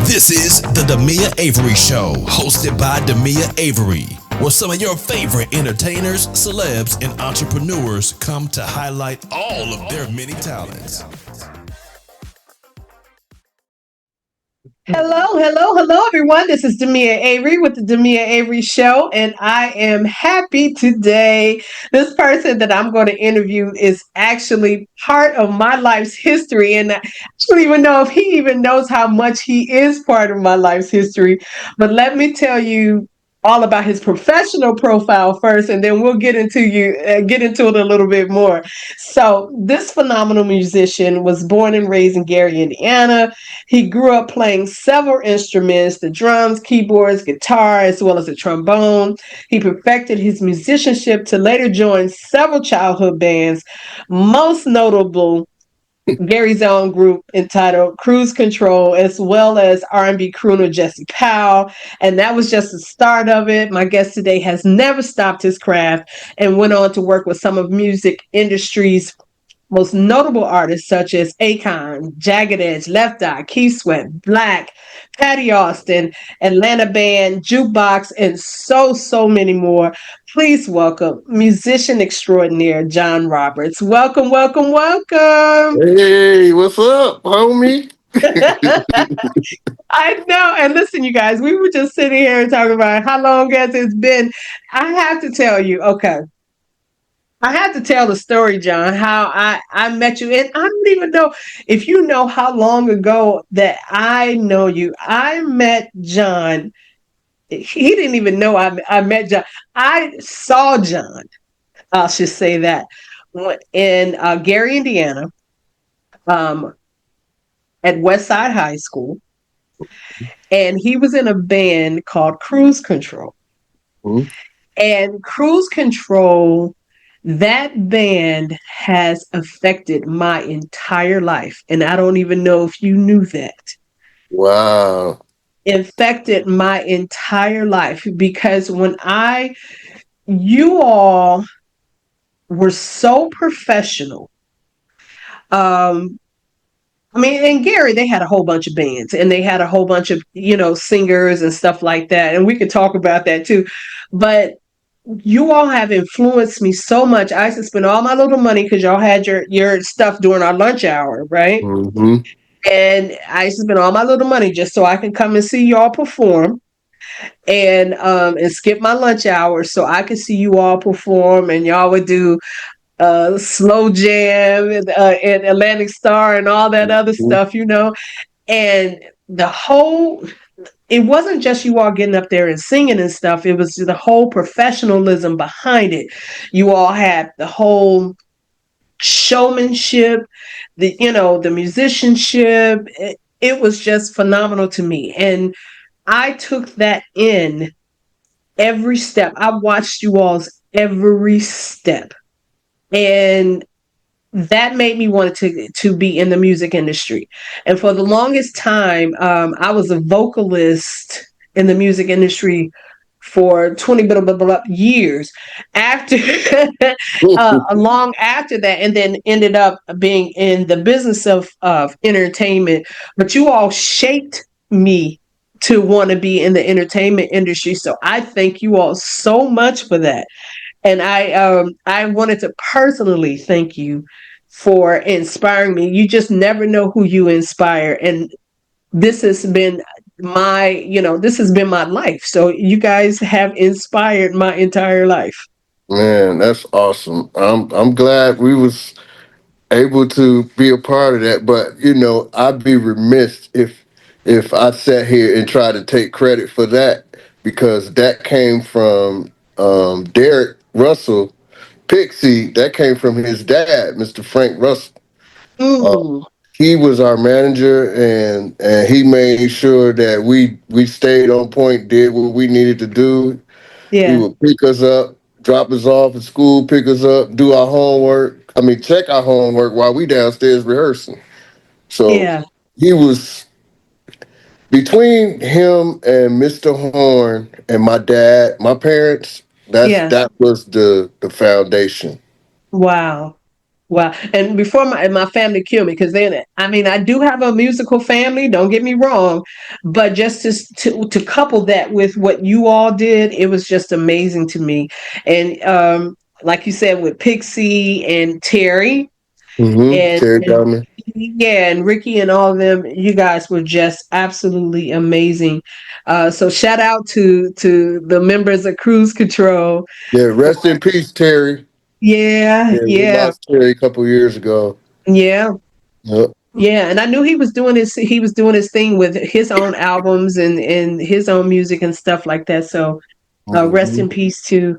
This is the Demia Avery Show, hosted by Demia Avery, where some of your favorite entertainers, celebs, and entrepreneurs come to highlight all of their many talents. Hello, everyone. This is Demia Avery with the Demia Avery Show, and I am happy today. This person that I'm going to interview is actually part of my life's history, and I don't even know if he even knows how much he is part of my life's history. But let me tell you all about his professional profile first, and then we'll get into it a little bit more. So, this phenomenal musician was born and raised in Gary, Indiana. He grew up playing several instruments, the drums, keyboards, guitar, as well as the trombone. He perfected his musicianship to later join several childhood bands, most notable Gary's own group entitled Cruise Control, as well as R&B crooner Jesse Powell. And that was just the start of it. My guest today has never stopped his craft and went on to work with some of music industry's most notable artists such as Akon, Jagged Edge, Left Eye, Key Sweat, Blaque, Patti Austin, Atlanta Band, Jukebox, and so many more. Please welcome musician extraordinaire Jon Roberts. Welcome. Hey, what's up, homie? I know. And listen, you guys, we were just sitting here and talking about how long has it been. I have to tell you, okay. I have to tell the story, Jon, how I met you. And I don't even know if you know how long ago that I know you. I met Jon. He didn't even know I met Jon. I saw Jon, I should say that, in Gary, Indiana, um, at Westside High School. And he was in a band called Cruise Control. Mhm. And Cruise Control, that band has affected my entire life. And I don't even know if you knew that. Wow. Infected my entire life because you all were so professional. Um, I mean, in Gary, they had a whole bunch of bands and they had a whole bunch of, singers and stuff like that. And we could talk about that too. But you all have influenced me so much. I used to spend all my little money because y'all had your stuff during our lunch hour, right? Hmm. And I used to spend all my little money just so I can come and see y'all perform and skip my lunch hour so I could see you all perform. And y'all would do slow jam and Atlantic Star and all that other stuff. And the whole it wasn't just you all getting up there and singing and stuff. It was the whole professionalism behind it. You all had the whole showmanship, the musicianship. It was just phenomenal to me. And I took that in every step. I watched you all's every step. And that made me want to be in the music industry. And for the longest time, I was a vocalist in the music industry for 20 blah, blah, blah, years after long after that, and then ended up being in the business of entertainment. But you all shaped me to want to be in the entertainment industry. So I thank you all so much for that. And I wanted to personally thank you for inspiring me. You just never know who you inspire, and this has been my life. So you guys have inspired my entire life. Man, that's awesome. I'm glad we was able to be a part of that. But I'd be remiss if I sat here and tried to take credit for that because that came from Derek Russell Pixie. That came from his dad, Mr. Frank Russell. Uh, Mm, he was our manager, and he made sure that we stayed on point, did what we needed to do. He yeah, would pick us up, drop us off at school, pick us up, do our homework. I mean, check our homework while we downstairs rehearsing. So yeah, he was between him and Mr. Horn and my dad, my parents. yeah. That was the foundation. Wow. Wow. And before my family killed me, because then, I mean, I do have a musical family, don't get me wrong, but just to couple that with what you all did, it was just amazing to me. And like you said, with Pixie and Terry Terry and Diamond. yeah, and Ricky and all of them, you guys were just absolutely amazing. So shout out to the members of Cruise Control Yeah, for rest in peace, Terry. yeah, Yeah, we yeah, lost Terry a couple years ago. yeah. Yep. Yeah, and I knew he was doing his thing with his own albums and his own music and stuff like that. So rest hmm in peace to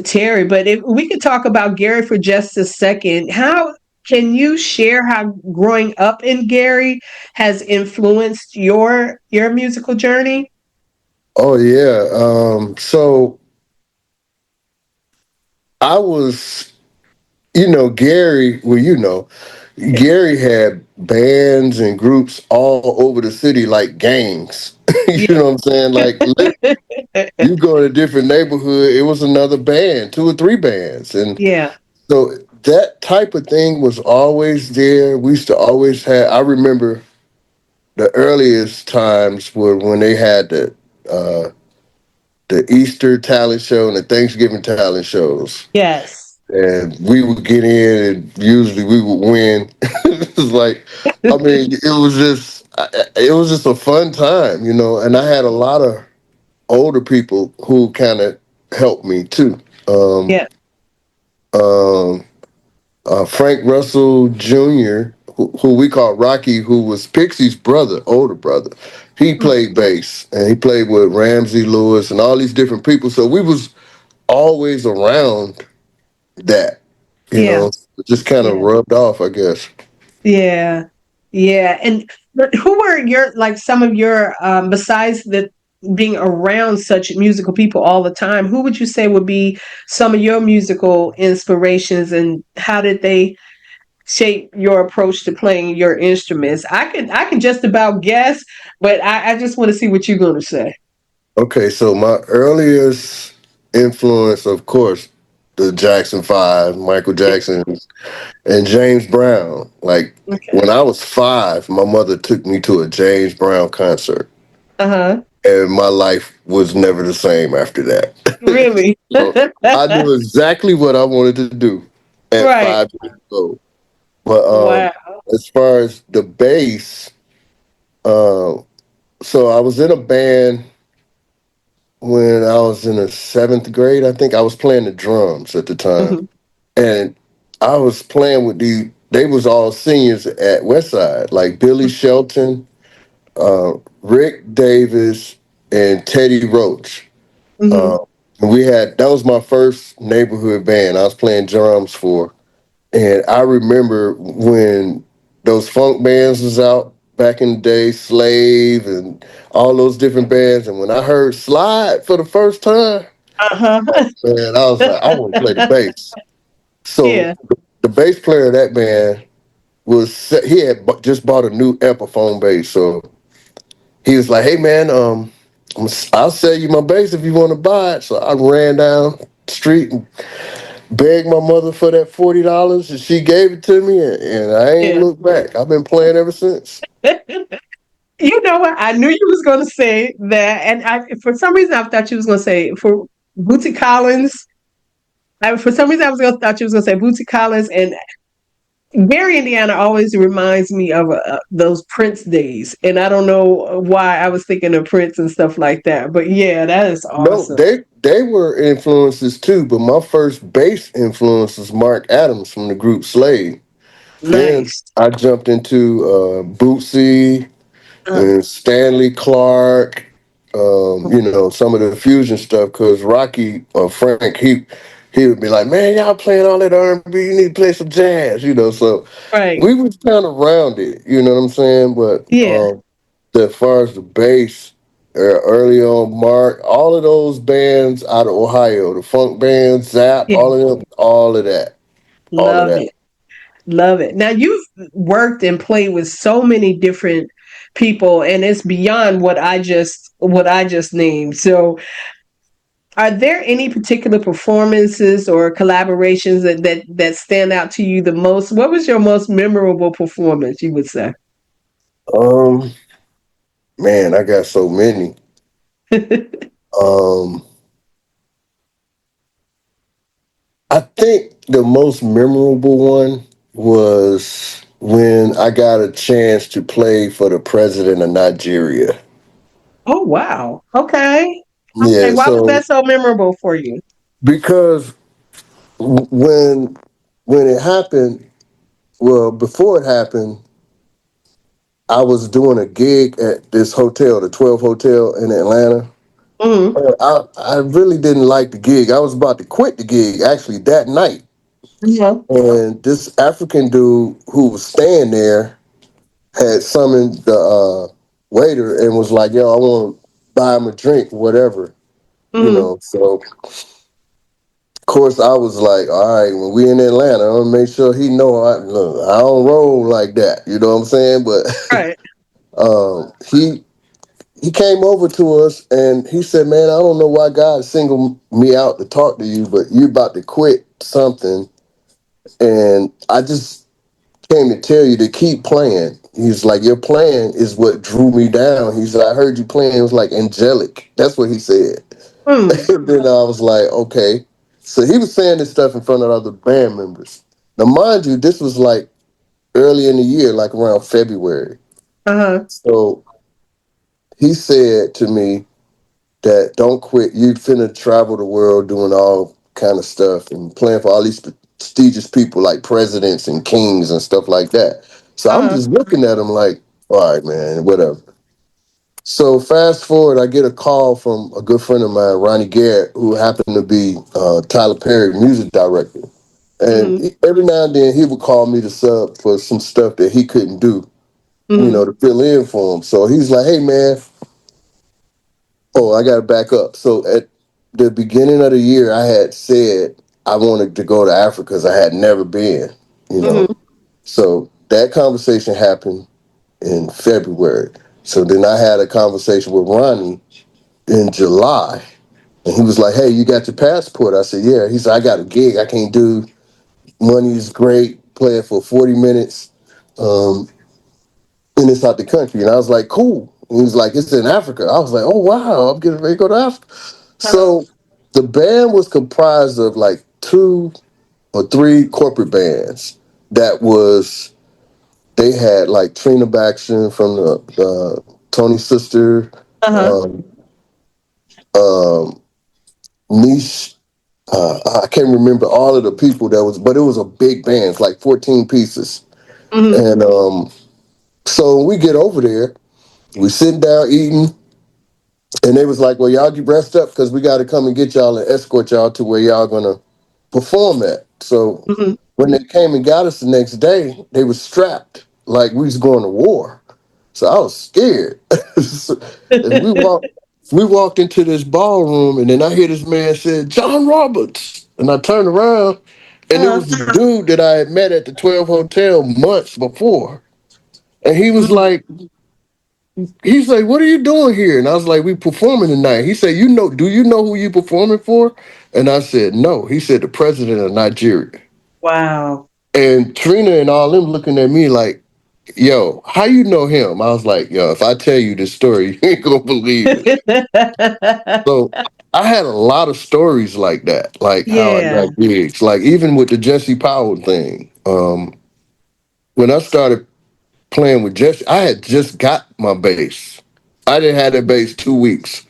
Terry. But if we could talk about Gary for just a second, how can you share how growing up in Gary has influenced your musical journey? Oh yeah. So I was, Gary. Well, Gary had bands and groups all over the city, like gangs. You Yeah, know what I'm saying? Like you go in a different neighborhood, it was another band, two or three bands, and yeah, so that type of thing was always there. We used to always have. I remember the earliest times were when they had uh, the Easter talent show and the Thanksgiving talent shows. yes, And we would get in, and usually we would win. It was like, I mean, it was just a fun time, And I had a lot of older people who kind of helped me too. Um, yeah, um, Frank Russell Jr., who we call Rocky, who was Pixie's brother, older brother. He mhm, played bass, and he played with Ramsey Lewis and all these different people. So we was always around that, yeah, it just kind of yeah. rubbed off, I guess. Yeah. Yeah. And but who were your like some of your besides the being around such musical people all the time, who would you say would be some of your musical inspirations and how did they shape your approach to playing your instruments? I can just about guess, but I just want to see what you're gonna say. Okay, so my earliest influence, of course, the Jackson Five, Michael Yeah. Jackson, and James Brown. Like Okay. when I was 5, my mother took me to a James Brown concert, Uh-huh. and my life was never the same after that. Really? So I knew exactly what I wanted to do at Right. 5 years old. But Wow. as far as the bass, um, so I was in a band when I was in the 7th grade. I think I was playing the drums at the time, Hmm. and I was playing with They was all seniors at Westside, like Billy Shelton, Rick Davis, and Teddy Roach. Hmm. Uh, and that was my first neighborhood band I was playing drums for. And I remember when those funk bands was out back in the day, Slave and all those different bands. And when I heard Slide for the first time, Uh-huh. man, I was like, I want to play the bass. So Yeah. the bass player of that band he had just bought a new Epiphone bass. So he was like, "Hey man, I'll sell you my bass if you want to buy it." So I ran down the street and begged my mother for that $40, and she gave it to me, and I ain't Yeah. looked back. I've been playing ever since. You know what? I knew you was going to say that, and for some reason I thought you was going to say for Bootsy Collins. For some reason I was going to thought you was going to say Bootsy Collins, and Gary, Indiana, always reminds me of those Prince days, and I don't know why I was thinking of Prince and stuff like that. But yeah, that is No, awesome. they were influences too, but my first bass influence was Mark Adams from the group Slade. Then Nice. I jumped into Bootsy Uh, and Stanley Clark, some of the fusion stuff. Because Rocky or Frank, he would be like, "Man, y'all playing all that R&B. You need to play some jazz," So right. we was kind of rounded, you know what I'm saying? But Yeah. as far as the bass, early on, Mark, all of those bands out of Ohio, the funk bands, Zap, Yeah. all of them, all of Love that. it. Love it. Now you've worked and played with so many different people, and it's beyond what I just named. So Are there any particular performances or collaborations that stand out to you the most? What was your most memorable performance, you would say? Um, Man, I got so many. Um, I think the most memorable one was when I got a chance to play for the president of Nigeria. Oh wow. Okay. Okay. Yeah, Why was so that so memorable for you? because when it happened, well, before it happened, I was doing a gig at this hotel, the 12 Hotel in Atlanta. Mm-hmm. I really didn't like the gig. I was about to quit the gig actually that night. Yeah. And this African dude who was staying there had summoned the waiter and was like, yo, I want to buy him a drink, whatever, you Mm-hmm. know. So, of course, I was like, all right, when we in Atlanta, I'm going to make sure he know look, I don't roll like that, you know what I'm saying? But Right. he came over to us and he said, man, I don't know why God singled me out to talk to you, but you about to quit something. And I just came to tell you to keep playing. He's like, your playing is what drew me down. He said, I heard you playing. It was like angelic. That's what he said. Mm. And then I was like, okay. So he was saying this stuff in front of other band members. Now, mind you, this was like early in the year, like around February. Uh-huh. So he said to me that don't quit. You finna travel the world doing all kind of stuff and playing for all these prestigious people like presidents and kings and stuff like that. So I'm Uh-huh. just looking at him like, all right, man, whatever. So fast forward, I get a call from a good friend of mine, Ronnie Garrett, who happened to be Tyler Perry music director. And Mm-hmm. every now and then he would call me to sub for some stuff that he couldn't do, Mm-hmm. to fill in for him. So he's like, hey, man, oh, I got to back up. So at the beginning of the year, I had said I wanted to go to Africa because I had never been, you know. Mm-hmm. So that conversation happened in February. So then I had a conversation with Ronnie in July. And he was like, hey, you got your passport? I said, yeah. He said, I got a gig I can't do. Money is great. Play it for 40 minutes. Um, and it's out the country. And I was like, cool. And he was like, it's in Africa. I was like, oh, wow, I'm getting ready to go to Africa. Uh-huh. So the band was comprised of like 2 or 3 corporate bands that was, they had like Trina Baxton from the Tony Sister, Uh-huh. um, um, Niche. I can't remember all of the people that was, but it was a big band, it's like 14 pieces. Mm-hmm. And so we get over there, we sitting down eating, and they was like, well, y'all get rest up because we got to come and get y'all and escort y'all to where y'all gonna perform at. So Mm-hmm. when they came and got us the next day, they was strapped like we was going to war. So I was scared. So, and we walked into this ballroom, and then I hear this man said, Jon Roberts. And I turned around, and it Uh-huh. was the dude that I had met at the 12 Hotel months before. And he was Mm-hmm. like, he's like, what are you doing here? And I was like, we performing tonight. He said, do you know who you performing for? And I said, no. He said, the president of Nigeria. Wow. And Trina and all them looking at me like, yo, how you know him? I was like, yo, if I tell you this story, you ain't gonna believe it. So I had a lot of stories like that, like how I Yeah. got gigs, like even with the Jesse Powell thing. When I started playing with Jesse, I had just got my bass. I didn't have that bass 2 weeks.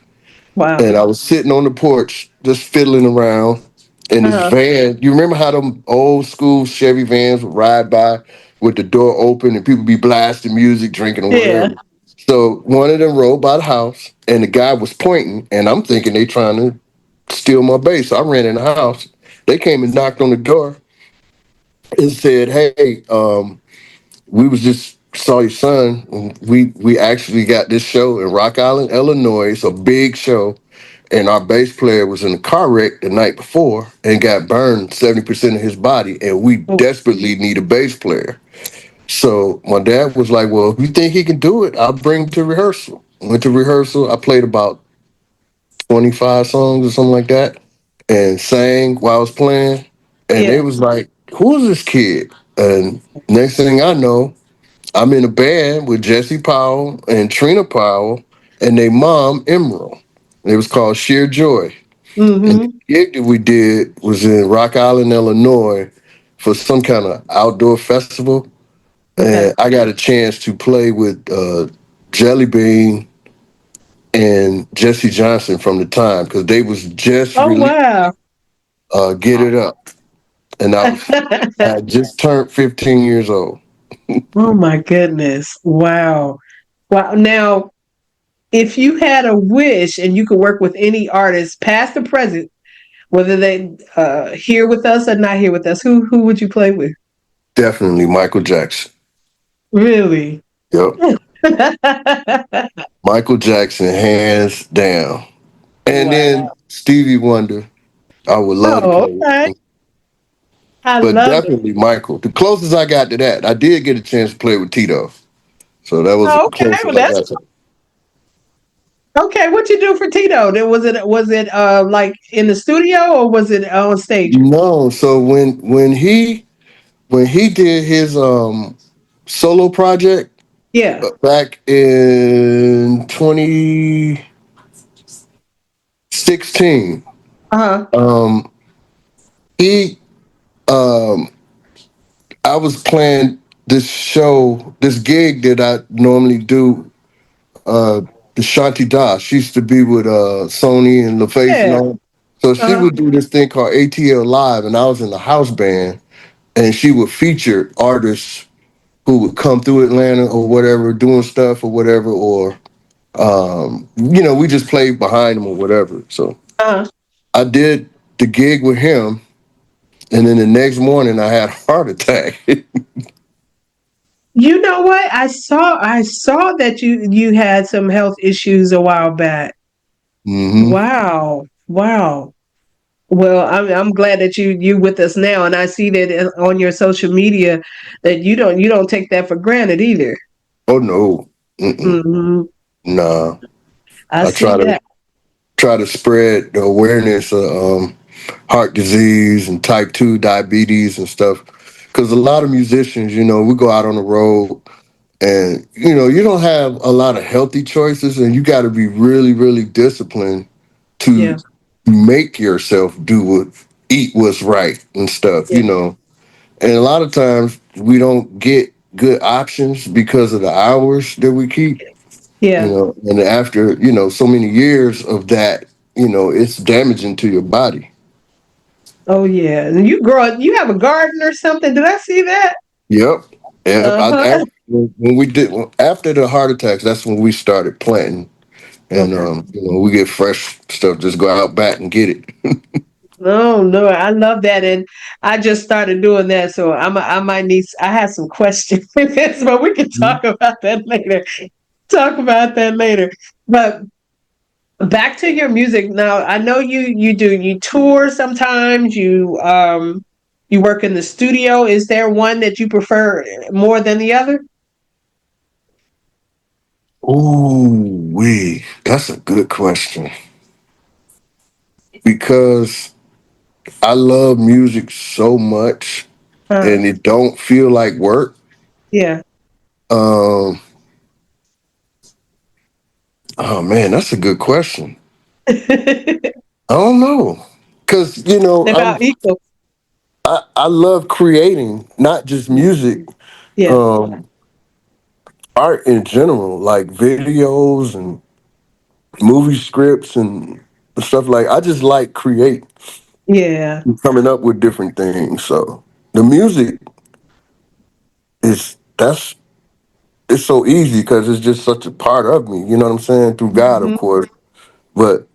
Wow. And I was sitting on the porch just fiddling around in this Uh-huh. van. You remember how them old school Chevy vans would ride by with the door open and people be blasting music, drinking or Yeah. whatever? So one of them rolled by the house and the guy was pointing, and I'm thinking they trying to steal my bass. So I ran in the house. They came and knocked on the door and said, hey, we was just saw your son. We actually got this show in Rock Island, Illinois. It's a big show. And our bass player was in a car wreck the night before and got burned 70% of his body. And we Oh, desperately need a bass player. So my dad was like, well, if you think he can do it, I'll bring him to rehearsal. Went to rehearsal. I played about 25 songs or something like that, and sang while I was playing. And they Yeah. was like, "Who is this kid?" And next thing I know, I'm in a band with Jesse Powell and Trina Powell and their mom Emerald. It was called Sheer Joy. And the Mm-hmm. gig that we did was in Rock Island, Illinois, for some kind of outdoor festival. Okay. And I got a chance to play with Jelly Bean and Jesse Johnson from the time because they was just Oh released wow. Get It Up. And I had just turned 15 years old. Oh my goodness. Wow. Wow. Now, if you had a wish and you could work with any artist, past or present, whether they here with us or not here with us, who would you play with? Definitely Michael Jackson. Really? Yep. Michael Jackson, hands down. And then Wow. Stevie Wonder, I would love to Oh, play with okay. him. I But love it. definitely Michael. The closest I got to that, I did get a chance to play with Tito. So that was the Oh, okay. Well, closest I that's got to. okay. What you do for Tito? Then was it like in the studio or was it on stage? No, so when he did his solo project Yeah. back in 2016, Uh-huh. um, he um, I was playing this show, this gig that I normally do. Uh, the Shanti Das, she used to be with Sony and LaFace and Yeah. all. So she Uh-huh. would do this thing called ATL Live, and I was in the house band, and she would feature artists who would come through Atlanta or whatever, doing stuff or whatever, or we just played behind them or whatever. So Uh-huh. I did the gig with him, and then the next morning I had a heart attack. You know what? I saw that you had some health issues a while back. hmm Wow. Wow. Well, I'm glad that you with us now, and I see that on your social media that you don't take that for granted either. Oh no, Mm-mm. Hmm. Nah. I I see that. try to spread the awareness of heart disease and type 2 diabetes and stuff. Because a lot of musicians, we go out on the road and, you don't have a lot of healthy choices and you got to be really, really disciplined to Yeah. make yourself eat what's right and stuff, Yeah. And a lot of times we don't get good options because of the hours that we keep. Yeah. And after, so many years of that, it's damaging to your body. Oh yeah. And you have a garden or something. Did I see that? Yep. Yeah. Uh-huh. When we did, after the heart attacks, that's when we started planting. And, Okay. we get fresh stuff, just go out back and get it. No, no, I love that, and I just started doing that, so I might need. I have some questions, but we can talk about that later. Talk about that later. But back to your music now. I know you tour sometimes. You work in the studio. Is there one that you prefer more than the other? That's a good question because I love music so much Huh? and it don't feel like work. Yeah. Um, oh man, that's a good question. I don't know. Cause About equal. I love creating, not just music, Yeah. um, art in general, like videos and movie scripts and stuff like I just like create Yeah. coming up with different things. So the music is that's it's so easy because it's just such a part of me, you know what I'm saying? Through God, of Mhm. course. But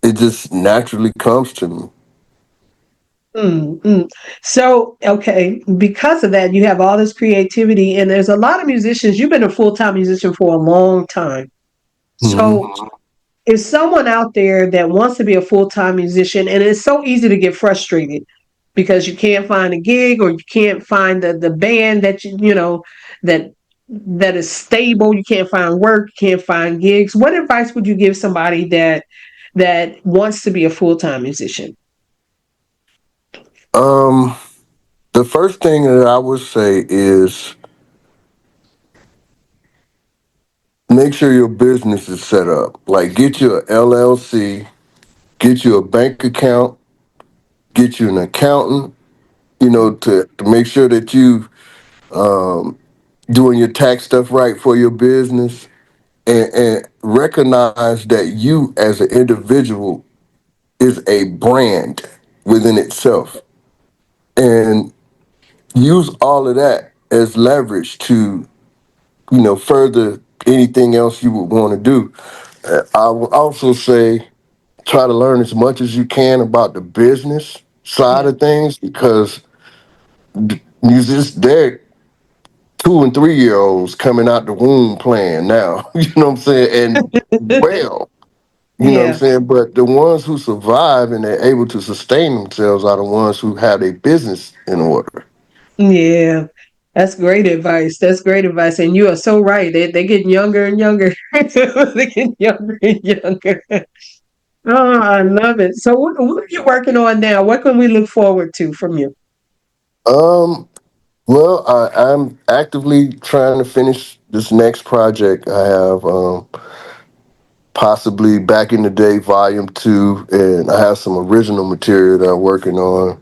it just naturally comes to me. Mm, mm. So, okay, because of that, you have all this creativity, and there's a lot of musicians. You've been a full-time musician for a long time. So, hmm if someone out there that wants to be a full-time musician, and it's so easy to get frustrated because you can't find a gig or you can't find the band that that that is stable. You can't find work, you can't find gigs. What advice would you give somebody that wants to be a full-time musician? Um, the first thing that I would say is make sure your business is set up. Like get you a LLC, get you a bank account, get you an accountant, to make sure that you doing your tax stuff right for your business, and recognize that you as an individual is a brand within itself, and use all of that as leverage to further anything else you would want to do. I would also say try to learn as much as you can about the business side Yeah. of things, because musicians, they're 2 and 3 year olds coming out the womb playing now. You know what I'm saying? And well, you know what I'm Yeah. saying? But the ones who survive and they're able to sustain themselves are the ones who have their business in order. Yeah. That's great advice. That's great advice. And you are so right. They're getting younger and younger. They're getting younger and younger. Oh, I love it. So what are you working on now? What can we look forward to from you? Um, well, I'm actively trying to finish this next project I have. Possibly Back in the Day Volume 2, and I have some original material that I'm working on.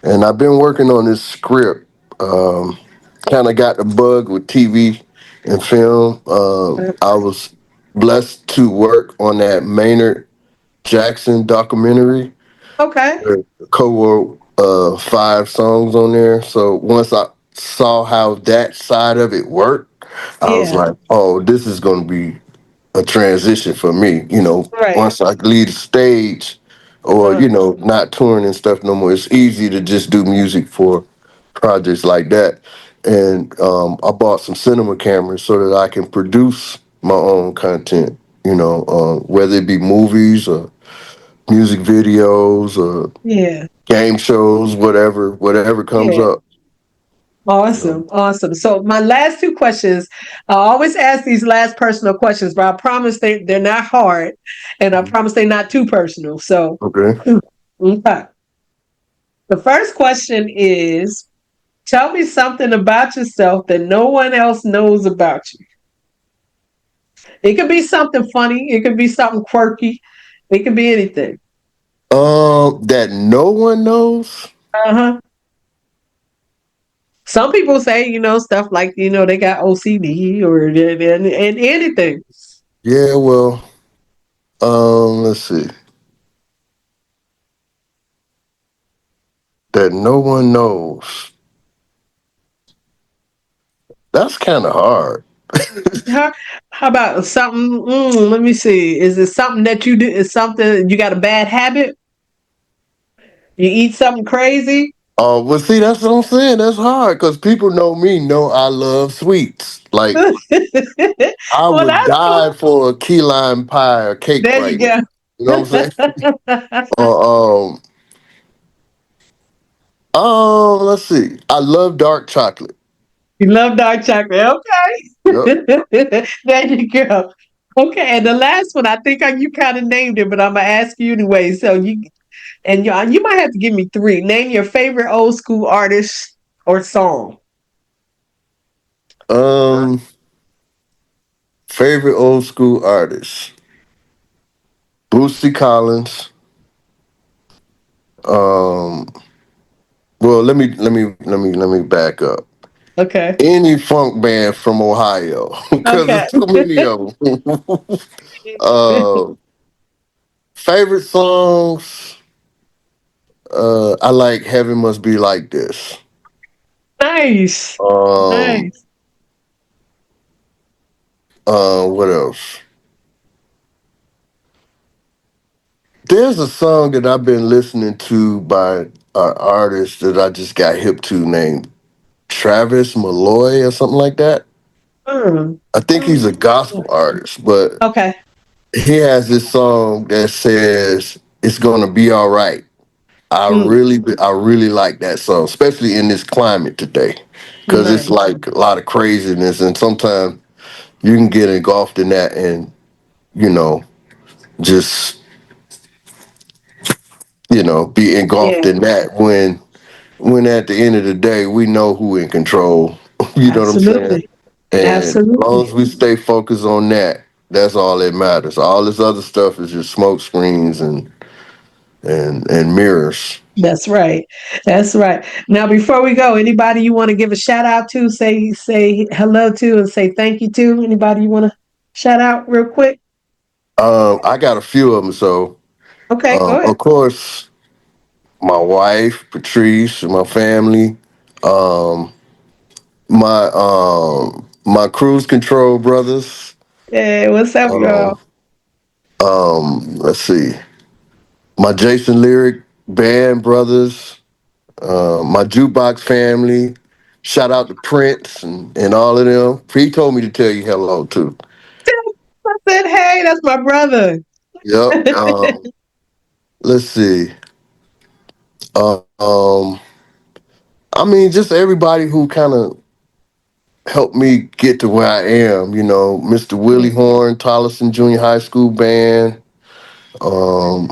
And I've been working on this script. Um, Kind of got the bug with TV and film. I was blessed to work on that Maynard Jackson documentary. Okay. Co-wrote 5 songs on there. So once I saw how that side of it worked, I was Yeah. like, oh, this is going to be a transition for me. Right. Once I leave the stage or, Uh, not touring and stuff no more, it's easy to just do music for projects like that. And I bought some cinema cameras so that I can produce my own content, whether it be movies or music videos or yeah. game shows, whatever comes Yeah. up. Awesome. Awesome. So my last two questions, I always ask these last personal questions, but I promise they're not hard and I promise they're not too personal. So Okay. okay. The first question is tell me something about yourself that no one else knows about you. It could be something funny, it could be something quirky, it could be anything. That no one knows. Uh-huh. Some people say, stuff like, they got OCD or and anything. Yeah, well, let's see. That no one knows. That's kind of hard. How about something? Let me see. Is it something that you do? Is something you got a bad habit? You eat something crazy? Well, see, that's what I'm saying. That's hard because people know I love sweets. Like Well, I would that's cool. die for a key lime pie or cake There you right now. go. You know what I'm saying? Uh, um, let's see. I love dark chocolate. You love dark chocolate. Yep. Okay. There you go. Okay, and the last one, I think you kind of named it, but I'm gonna ask you anyway. So you might have to give me three. Name your favorite old school artist or song. Um, Favorite old school artist: Bootsy Collins. Um, well, let me back up. Okay. Any funk band from Ohio, because Okay. there's too many of them. uh, Favorite songs. I like "Heaven Must Be Like This." Nice. Um, Nice. what else? There's a song that I've been listening to by an artist that I just got hip to named Travis Malloy or something like that. Mm. I think he's a gospel artist, but Okay. he has this song that says "It's gonna be all right." Mm. I really like that song, especially in this climate today. because it's Right. like a lot of craziness, and sometimes you can get engulfed in that, and you know, just be engulfed Yeah. in that when at the end of the day we know who in control. You know what I'm saying? Absolutely. And as long Absolutely. as we stay focused on that, that's all that matters. All this other stuff is just smoke screens and mirrors. That's right. That's right. Now, before we go, anybody you want to give a shout out to, say hello to, and say thank you to? Anybody you want to shout out real quick? I got a few of them. So, Okay, go ahead. of course, my wife, Patrice, and my family, um, my cruise control brothers. Hey, what's up, y'all? Um, let's see, my Jason Lyric band brothers, my jukebox family. Shout out to Prince and all of them. He told me to tell you hello too. I said, hey, that's my brother. Yep. Let's see. Um, I mean, just everybody who kind of helped me get to where I am. Mr. Willie Horn, Tolleson Junior High School Band, um,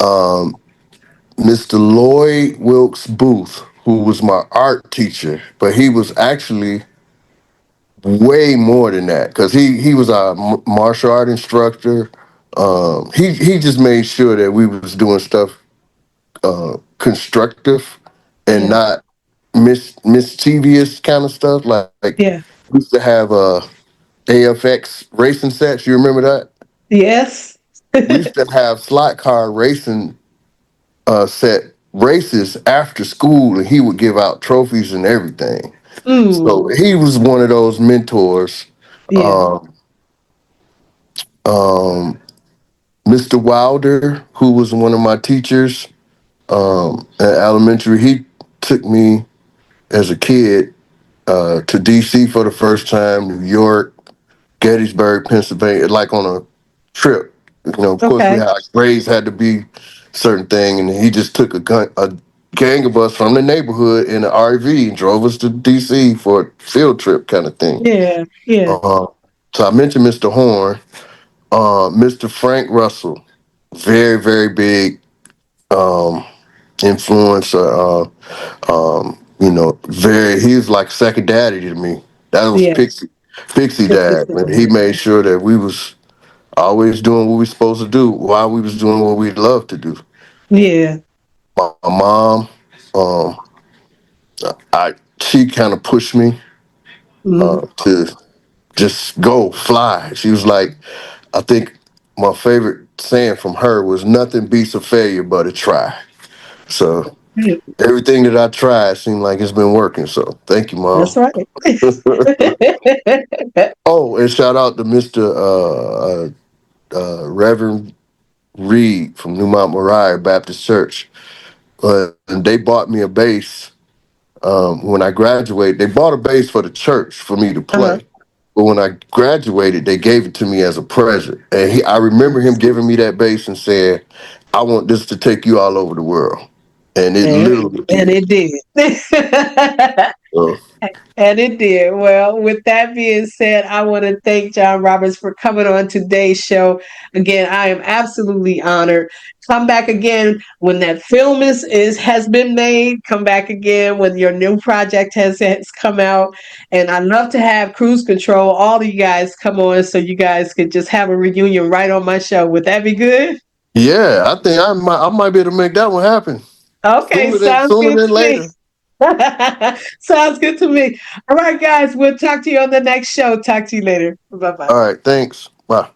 um, Mr. Lloyd Wilkes Booth, who was my art teacher, but he was actually way more than that because he was a martial art instructor. He just made sure that we was doing stuff constructive and Yeah, not mischievous kind of stuff. Like yeah, we used to have AFX racing sets. You remember that? yes. We used to have slot car racing set races after school, and he would give out trophies and everything. So Mm, he was one of those mentors. yeah. Um, um, Mr. Wilder, who was one of my teachers at elementary, he took me as a kid to DC for the first time, New York, Gettysburg, Pennsylvania, like on a trip. Of course, we Okay. had like, grades had to be certain thing, and he just took a gang of us from the neighborhood in an RV and drove us to DC for a field trip kind of thing. Yeah, yeah, Uh, so I mentioned Mr. Horn, Mr. Frank Russell, very very big influencer. Very he's like second daddy to me. That was yeah. Pixie It's dad, and he made sure that we was always doing what we supposed to do while we was doing what we love to do. Yeah. My mom, um, she kind of pushed me Mm, to just go fly. She was like, I think my favorite saying from her was, "Nothing beats a failure but a try." So yeah. everything that I tried seemed like it's been working. So thank you, That's mom. right. Oh, and shout out to Mr. Reverend Reed from Newmont Moriah Baptist Church. And they bought me a bass when I graduated. They bought a bass for the church for me to Uh-huh. play. But when I graduated, they gave it to me as a present. And I remember him giving me that bass and saying, "I want this to take you all over the world." And it literally And did. it did. So, And it did. Well, with that being said, I want to thank Jon Roberts for coming on today's show. Again, I am absolutely honored. Come back again when that film is has been made. Come back again when your new project has come out. And I'd love to have Cruise Control, all of you guys come on so you guys could just have a reunion right on my show. Would that be good? yeah, I think I might be able to make that one happen Okay, sounds sooner good than to me. later. Sounds good to me. All right, guys, we'll talk to you on the next show. Talk to you later. Bye bye. All right, thanks. Bye.